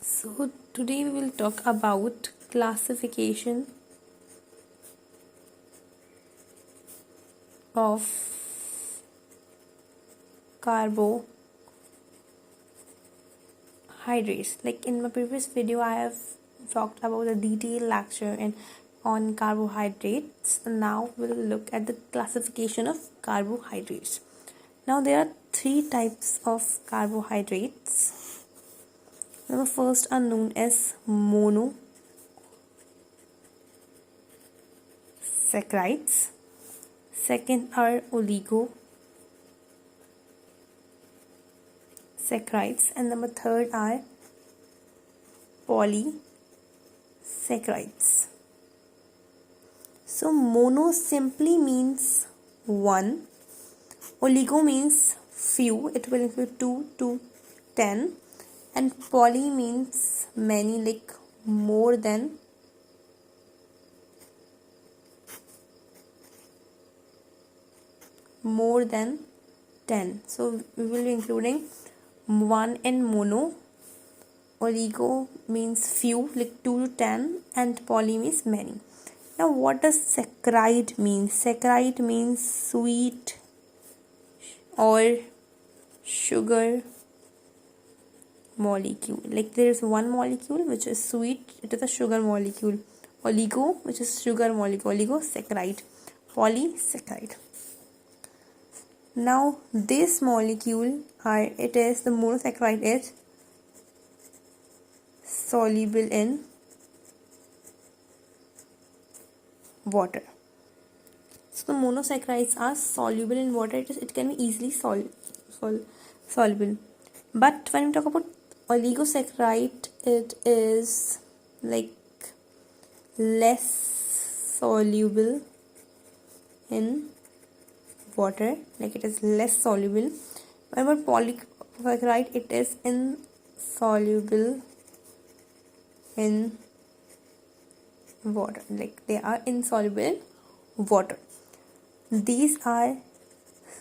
So today we will talk about classification of carbohydrates. Like in my previous video I have talked about a detailed lecture on carbohydrates. Now we'll look at the classification of carbohydrates. Now there are three types of carbohydrates. The first are known as monosaccharides. Second are oligosaccharides, and number third are polysaccharides. So mono simply means one, oligo means few, it will include 2 to 10, and poly means many, like more than 10. So we will be including 1 in mono, oligo means few, like 2 to 10, and poly means many. Now what does saccharide mean? Saccharide means sweet or sugar molecule. Like there is one molecule which is sweet, it is a sugar molecule. Oligo, which is sugar molecule, oligosaccharide. Polysaccharide. Now this molecule the monosaccharide is soluble in water. So the monosaccharides are soluble in water. It can be easily soluble. But when we talk about oligosaccharide, it is like less soluble in water, like it is less soluble. When about polysaccharide, it is insoluble in water, like they are insoluble in water. These are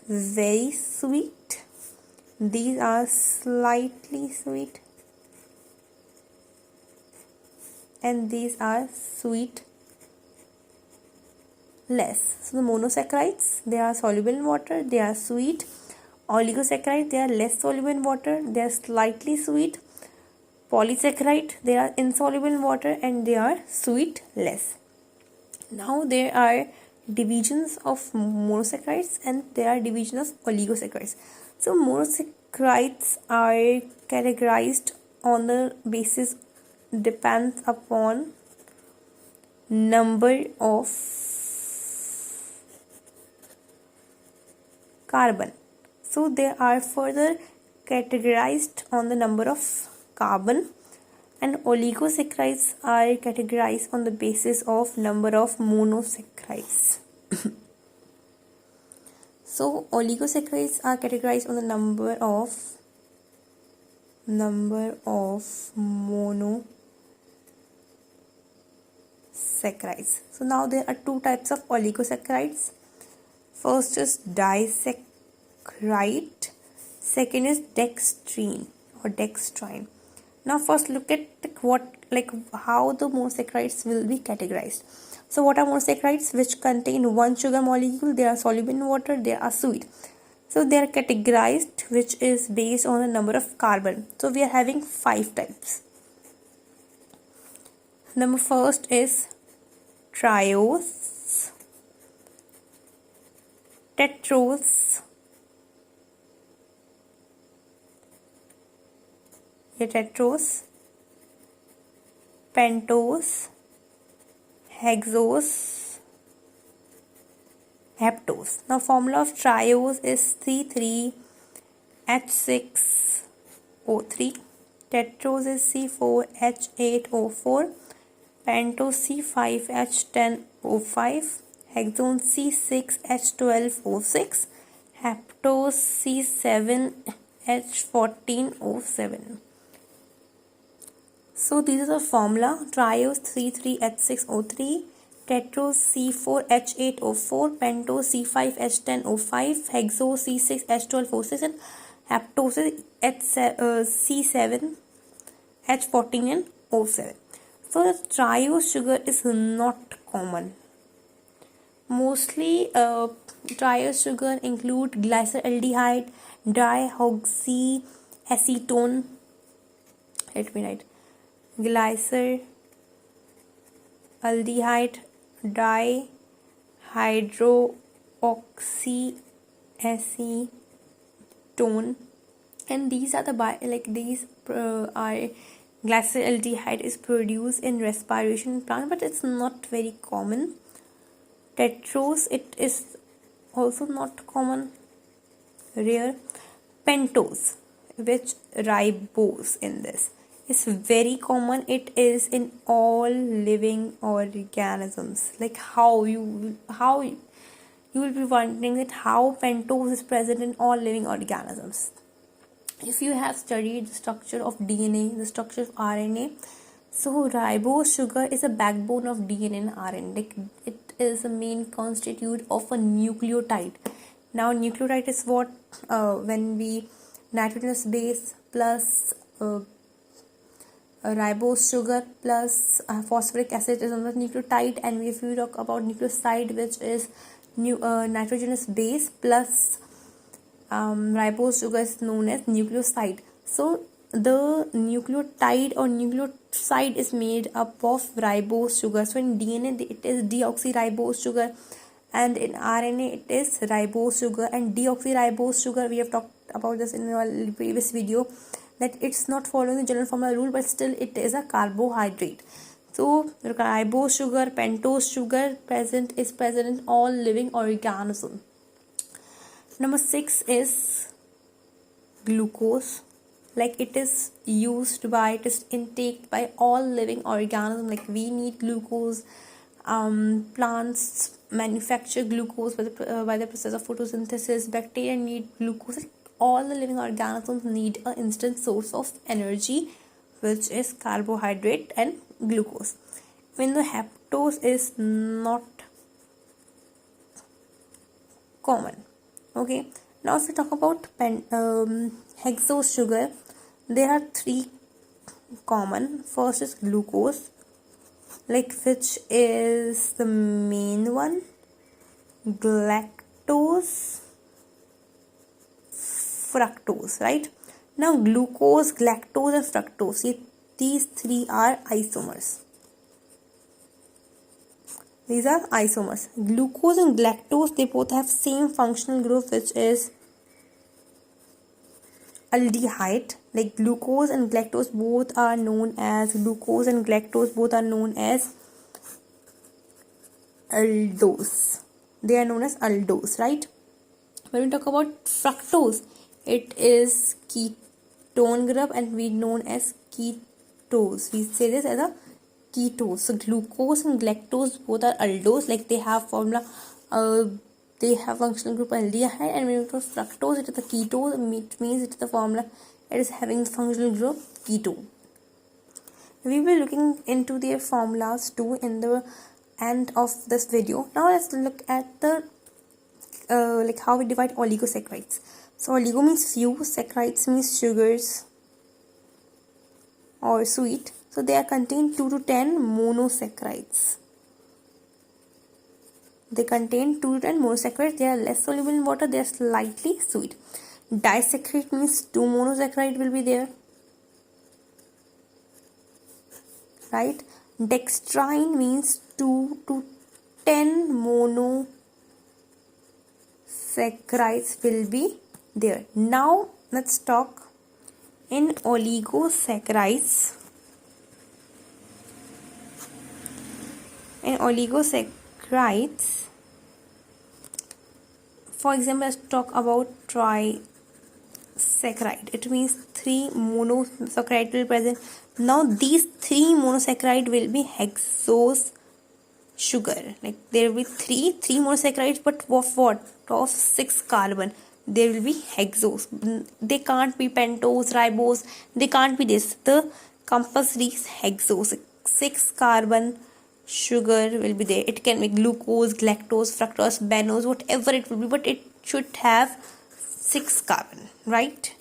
very sweet, these are slightly sweet, and these are sweet less. So the monosaccharides, they are soluble in water, they are sweet. Oligosaccharides, they are less soluble in water, they are slightly sweet. Polysaccharide, they are insoluble in water and they are sweet less. Now there are divisions of monosaccharides and there are divisions of oligosaccharides. So monosaccharides are categorized on the basis depends upon number of carbon. So they are further categorized on the number of carbon, and oligosaccharides are categorized on the basis of number of monosaccharides. So oligosaccharides are categorized on the number of monosaccharides. So now there are two types of oligosaccharides. First is disaccharide, second is dextrine or dextrine. Now first look at how the monosaccharides will be categorized. So what are monosaccharides? Which contain one sugar molecule, they are soluble in water, they are sweet. So they are categorized which is based on the number of carbon. So we are having 5 types. Number first is triose, tetrose, pentose, hexose, heptose. Now formula of triose is C3H6O3, tetrose is C4H8O4, pentose C5H10O5, hexone C6H12O6, heptose C7H14O7. So this is the formula: triose C3H6O3, tetrose C4H8O4, pentose C5H10O5, hexose C6H12O6, and heptose C7 H14 and O7. So the triose sugar is not common. Mostly triose sugar include glyceraldehyde, dihydroxyacetone. Let me write glyceraldehyde, dihydroxyacetone, and these are the are glyceraldehyde is produced in respiration plant, but it's not very common. Tetrose, it is also not common, rare. Pentose, which ribose in this, is very common. It is in all living organisms. Like how you will be wondering that how pentose is present in all living organisms. If you have studied the structure of DNA, the structure of RNA, so ribose sugar is a backbone of DNA and RNA. Like it is a main constitute of a nucleotide. Now nucleotide is what when we nitrogenous base plus ribose sugar plus phosphoric acid is another nucleotide, and if we talk about nucleoside, which is nitrogenous base plus ribose sugar is known as nucleoside. So the nucleotide or nucleoside is made up of ribose sugar. So in DNA it is deoxyribose sugar, and in RNA it is ribose sugar. And deoxyribose sugar, we have talked about this in our previous video, that it's not following the general formula rule, but still it is a carbohydrate. So ribose sugar, pentose sugar is present in all living organisms. Number 6 is glucose. Like it is intake by all living organisms. Like we need glucose. Plants manufacture glucose by the process of photosynthesis. Bacteria need glucose. Like all the living organisms need an instant source of energy, which is carbohydrate and glucose. When the heptose is not common. Okay, now if we talk about hexose sugar, there are 3 common. First is glucose, like which is the main one. Galactose, fructose, right? Now glucose, galactose and fructose, these 3 are isomers. These are isomers. Glucose and galactose, they both have same functional group, which is aldehyde. Like glucose and galactose both are known as aldose. They are known as aldose, right? When we talk about fructose, it is ketone group and we known as ketose. We say this as a ketose. So glucose and galactose both are aldose. Like they have formula, they have functional group aldehyde, and when we talk fructose, it is the ketose. It means it is the formula, it is having the functional group ketone. We will be looking into their formulas too in the end of this video. Now let's look at the like how we divide oligosaccharides. So oligo means few, saccharides means sugars or sweet. So they are contain 2 to 10 monosaccharides. They contain 2 to 10 monosaccharides. They are less soluble in water. They are slightly sweet. Disaccharide means 2 monosaccharide will be there, right? Dextrine means 2 to 10 monosaccharides will be there. Now let's talk in oligosaccharides. In oligosaccharides, for example, let's talk about trisaccharide. It means 3 monosaccharide will present. Now these 3 monosaccharide will be hexose sugar. Like there will be 3 monosaccharides, but of what? Of 6 carbon. There will be hexose. They can't be pentose, ribose. They can't be this. The compulsory is hexose. 6 carbon sugar will be there. It can be glucose, galactose, fructose, mannose, whatever it will be, but it should have 6 carbon, right?